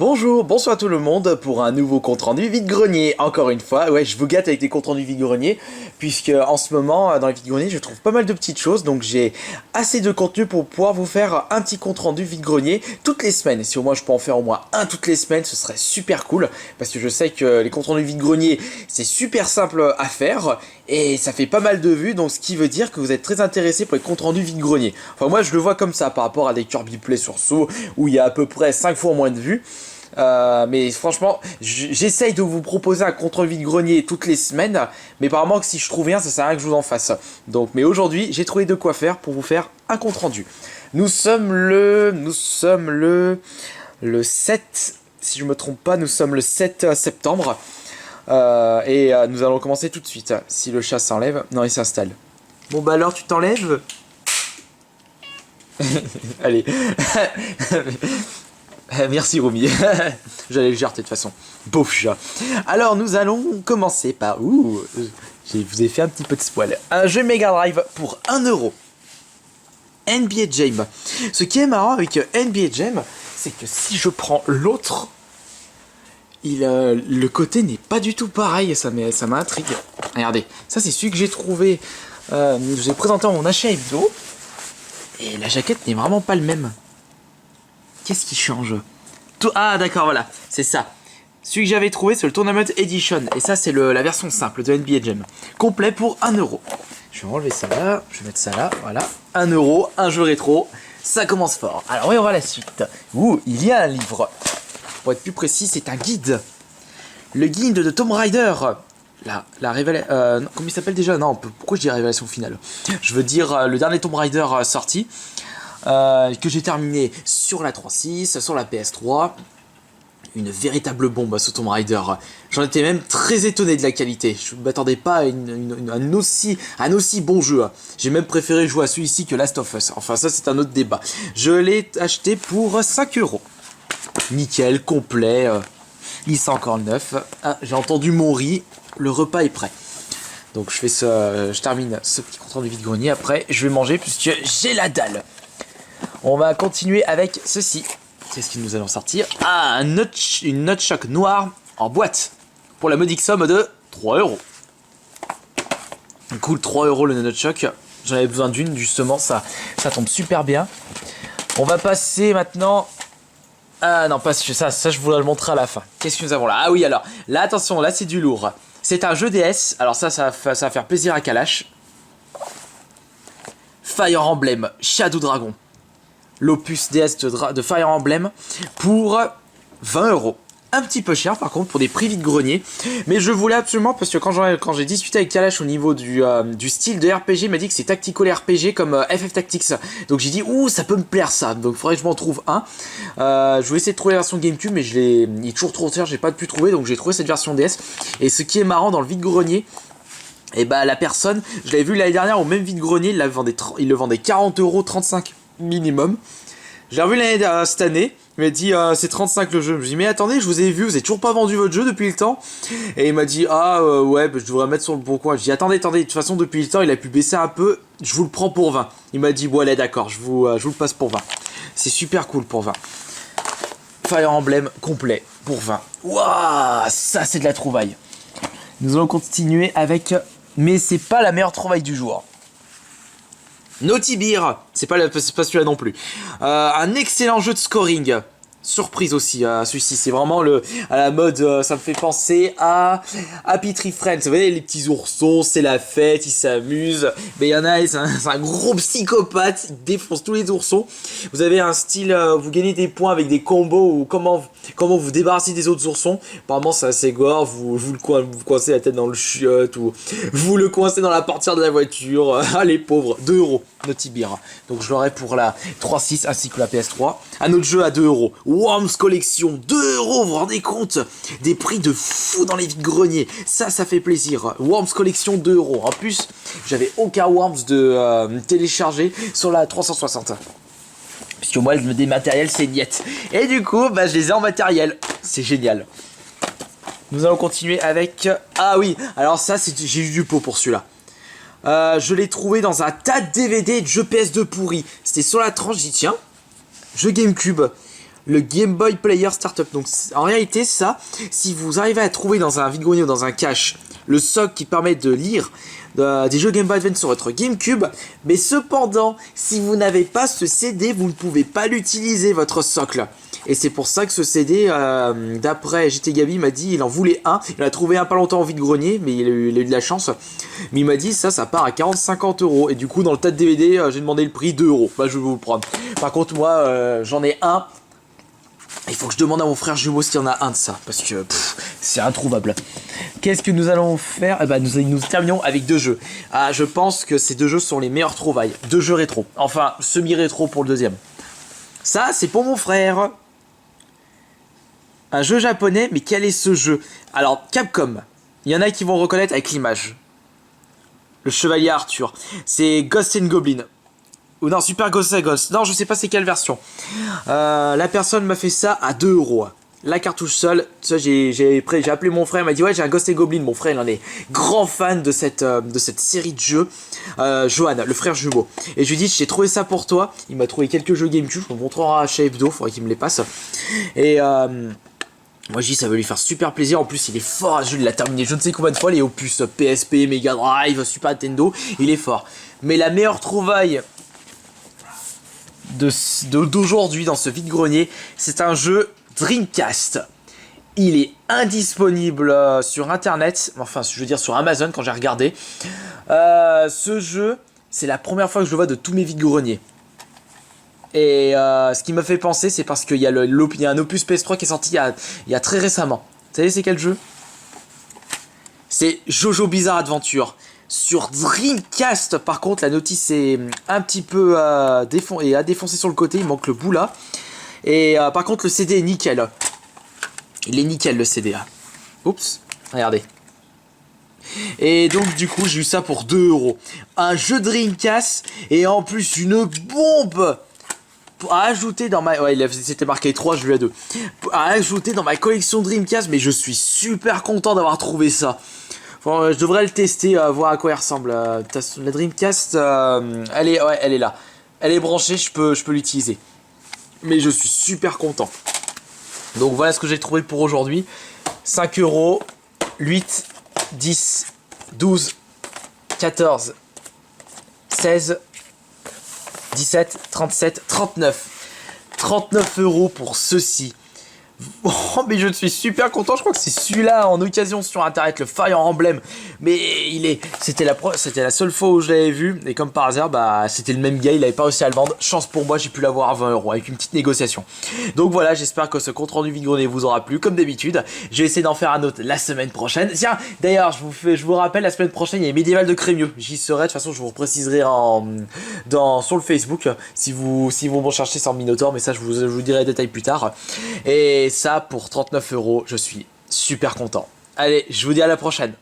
Bonjour, bonsoir tout le monde pour un nouveau compte rendu vide-grenier. Encore une fois, ouais, je vous gâte avec des comptes rendus vide-grenier, puisque en ce moment, dans les vide-greniers, je trouve pas mal de petites choses, donc j'ai assez de contenu pour pouvoir vous faire un petit compte rendu vide-grenier toutes les semaines. Si au moins je peux en faire au moins un toutes les semaines, ce serait super cool, parce que je sais que les comptes rendus vide-grenier, c'est super simple à faire, et ça fait pas mal de vues, donc ce qui veut dire que vous êtes très intéressé pour les comptes rendus vide-grenier. Enfin, moi je le vois comme ça par rapport à des Kirby Play sur Saut, où il y a à peu près 5 fois moins de vues. Mais franchement, j'essaye de vous proposer un contrôle vide-grenier toutes les semaines, mais apparemment que si je trouve rien, ça sert à rien que je vous en fasse. Donc, mais aujourd'hui, j'ai trouvé de quoi faire pour vous faire un compte rendu. Nous sommes le 7, si je me trompe pas, nous sommes le 7 septembre. Et nous allons commencer tout de suite. Si le chat s'enlève, non, il s'installe. Bon bah alors, tu t'enlèves? Allez. Merci Romy, j'allais le gérer de toute façon. Pauvre chat. Alors nous allons commencer par... Ouh, je vous ai fait un petit peu de spoil. Un jeu Mega Drive pour 1€. NBA Jam. Ce qui est marrant avec NBA Jam, c'est que si je prends l'autre, le côté n'est pas du tout pareil, ça m'intrigue. Regardez, ça c'est celui que j'ai trouvé, je vous ai présenté en mon achat hebdo, et la jaquette n'est vraiment pas le même. Qu'est-ce qui change? Ah d'accord, voilà, c'est ça. Celui que j'avais trouvé, c'est le Tournament Edition. Et ça, c'est la version simple de NBA Jam. Complet pour 1€. Je vais enlever ça là, je vais mettre ça là, voilà. 1€, un jeu rétro, ça commence fort. Alors on va la suite. Ouh, il y a un livre. Pour être plus précis, c'est un guide. Le guide de Tomb Raider. La révélation... comment il s'appelle déjà? Non, pourquoi je dis révélation finale? Je veux dire le dernier Tomb Raider sorti. Que j'ai terminé sur la 3.6, sur la PS3. Une véritable bombe ce Tomb Raider. J'en étais même très étonné de la qualité. Je ne m'attendais pas à un aussi bon jeu. J'ai même préféré jouer à celui-ci que Last of Us. Enfin ça c'est un autre débat. Je l'ai acheté pour 5€. Nickel, complet. Il sent encore neuf. Ah, j'ai entendu mon riz. Le repas est prêt. Donc je termine ce petit compte rendu vide-grenier. Après je vais manger puisque j'ai la dalle. On va continuer avec ceci. C'est ce que nous allons sortir. Ah, une Nunchuck noire en boîte. Pour la modique somme de 3€. Cool, 3€ le Nunchuck. J'en avais besoin d'une, justement, ça tombe super bien. On va passer maintenant... Ah non, pas ça je voudrais le montrer à la fin. Qu'est-ce que nous avons là? Ah oui, alors, là, attention, là c'est du lourd. C'est un jeu DS. Alors ça va faire plaisir à Kalash. Fire Emblem Shadow Dragon. L'opus DS de Fire Emblem pour 20€. Un petit peu cher par contre pour des prix vide-grenier. Mais je voulais absolument, parce que quand j'ai discuté avec Kalash au niveau du style de RPG, il m'a dit que c'est tactical RPG comme FF Tactics. Donc j'ai dit, ouh, ça peut me plaire ça. Donc il faudrait que je m'en trouve un. Je vais essayer de trouver la version GameCube, mais il est toujours trop cher, j'ai pas pu trouver. Donc j'ai trouvé cette version DS. Et ce qui est marrant dans le vide-grenier, et bah la personne, je l'avais vu l'année dernière au même vide-grenier, il le vendait 40€, 35 minimum. Je l'ai revu cette année, il m'a dit c'est 35 le jeu. Je me dis mais attendez, je vous ai vu, vous avez toujours pas vendu votre jeu depuis le temps. Et il m'a dit ouais, bah, je devrais mettre sur le bon coin. Je dis attendez, de toute façon depuis le temps il a pu baisser un peu, je vous le prends pour 20. Il m'a dit bon allez d'accord, je vous le passe pour 20. C'est super cool pour 20. Fire Emblem complet pour 20. Waouh, ça c'est de la trouvaille. Nous allons continuer avec... Mais c'est pas la meilleure trouvaille du jour. Naughty Beer, c'est pas celui-là non plus. Un excellent jeu de scoring. Surprise aussi, celui-ci, c'est vraiment à la mode, ça me fait penser à Happy Tree Friends. Vous voyez, les petits oursons, c'est la fête, ils s'amusent. Mais il y en a, c'est un gros psychopathe, il défonce tous les oursons. Vous avez un style, vous gagnez des points avec des combos ou comment vous débarrasser des autres oursons. Apparemment, c'est assez gore, vous coincez la tête dans le chiotte ou vous le coincez dans la portière de la voiture. Ah, les pauvres, 2€, Naughty Beer. Donc je l'aurai pour la 3.6 ainsi que la PS3. Un autre jeu à 2€. Worms Collection, 2€, vous vous rendez compte? Des prix de fou dans les vides-greniers. Ça fait plaisir. Worms Collection, 2€. En plus, j'avais aucun Worms de télécharger sur la 360. Puisque moi, le dématériel, c'est niette. Et du coup, bah, je les ai en matériel. C'est génial. Nous allons continuer avec... Ah oui, alors ça, j'ai eu du pot pour celui-là. Je l'ai trouvé dans un tas de DVD de jeux PS2 pourris. C'était sur la tranche, j'ai dit tiens, jeu GameCube. le Game Boy Player Startup. Donc en réalité ça, si vous arrivez à trouver dans un vide-grenier ou dans un cache le socle qui permet de lire des jeux Game Boy Advance sur votre GameCube, mais cependant si vous n'avez pas ce CD, vous ne pouvez pas l'utiliser, votre socle. Et c'est pour ça que ce CD, d'après JT Gabi, m'a dit il en voulait un. Il en a trouvé un pas longtemps en vide-grenier, mais il a eu de la chance. Mais il m'a dit ça part à 40-50 euros. Et du coup, dans le tas de DVD, j'ai demandé le prix 2 euros. Bah, je vais vous le prendre. Par contre, moi, j'en ai un. Il faut que je demande à mon frère jumeau s'il y en a un de ça. Parce que c'est introuvable. Qu'est-ce que nous allons faire? Eh ben, nous terminons avec 2 jeux. Ah, je pense que ces 2 jeux sont les meilleures trouvailles. 2 jeux rétro. Enfin, semi-rétro pour le deuxième. Ça, c'est pour mon frère. Un jeu japonais, mais quel est ce jeu? Alors, Capcom. Il y en a qui vont reconnaître avec l'image. Le chevalier Arthur. C'est Ghost and Goblin. Ou non, Super Ghost and Ghost. Non, je sais pas c'est quelle version. La personne m'a fait ça à 2 euros. La cartouche seule. Ça, j'ai appelé mon frère. Il m'a dit ouais, j'ai un Ghost and Goblin. Mon frère, il en est grand fan de cette série de jeux. Johan, le frère jumeau. Et je lui ai dit, j'ai trouvé ça pour toi. Il m'a trouvé quelques jeux GameCube. Je vous montrerai chez Hebdo. Faudrait qu'il me les passe. Et moi je dis ça va lui faire super plaisir. En plus il est fort à ce jeu, il l'a terminé je ne sais combien de fois les opus PSP, Mega Drive, Super Nintendo, il est fort. Mais la meilleure trouvaille d'aujourd'hui dans ce vide-grenier, c'est un jeu Dreamcast. Il est indisponible sur internet, enfin je veux dire sur Amazon quand j'ai regardé. Ce jeu, c'est la première fois que je le vois de tous mes vide-greniers. Et ce qui m'a fait penser, c'est parce qu'il y a un opus PS3 qui est sorti il y a très récemment. Vous savez c'est quel jeu? C'est Jojo Bizarre Adventure. Sur Dreamcast, par contre, la notice est un petit peu à défoncer sur le côté. Il manque le bout là. Et par contre, le CD est nickel. Il est nickel le CD. Oups, regardez. Et donc du coup, j'ai eu ça pour 2 euros. Un jeu Dreamcast et en plus une bombe à ajouter dans ma... Ouais, c'était marqué 3, je lui ai 2. À ajouter dans ma collection Dreamcast, mais je suis super content d'avoir trouvé ça. Enfin, je devrais le tester, voir à quoi il ressemble. La Dreamcast, elle est là. Elle est branchée, je peux l'utiliser. Mais je suis super content. Donc voilà ce que j'ai trouvé pour aujourd'hui. 5 euros, 8, 10, 12, 14, 16... 17, 37, 39. 39 euros pour ceci. Oh, mais je suis super content. Je crois que c'est celui-là en occasion sur internet, le Fire Emblem. Mais c'était la seule fois où je l'avais vu. Et comme par hasard, bah, c'était le même gars. Il avait pas réussi à le vendre. Chance pour moi, j'ai pu l'avoir à 20 euros avec une petite négociation. Donc voilà, j'espère que ce compte rendu vide-grenier vous aura plu. Comme d'habitude, je vais essayer d'en faire un autre la semaine prochaine. Tiens, d'ailleurs, je vous rappelle, la semaine prochaine, il y a Médiéval de Crémieux. J'y serai. De toute façon, je vous préciserai sur le Facebook si vous m'en cherchez sans Minotaur. Mais ça, je vous dirai les détails plus tard. Et ça, pour 39 euros, je suis super content. Allez, je vous dis à la prochaine.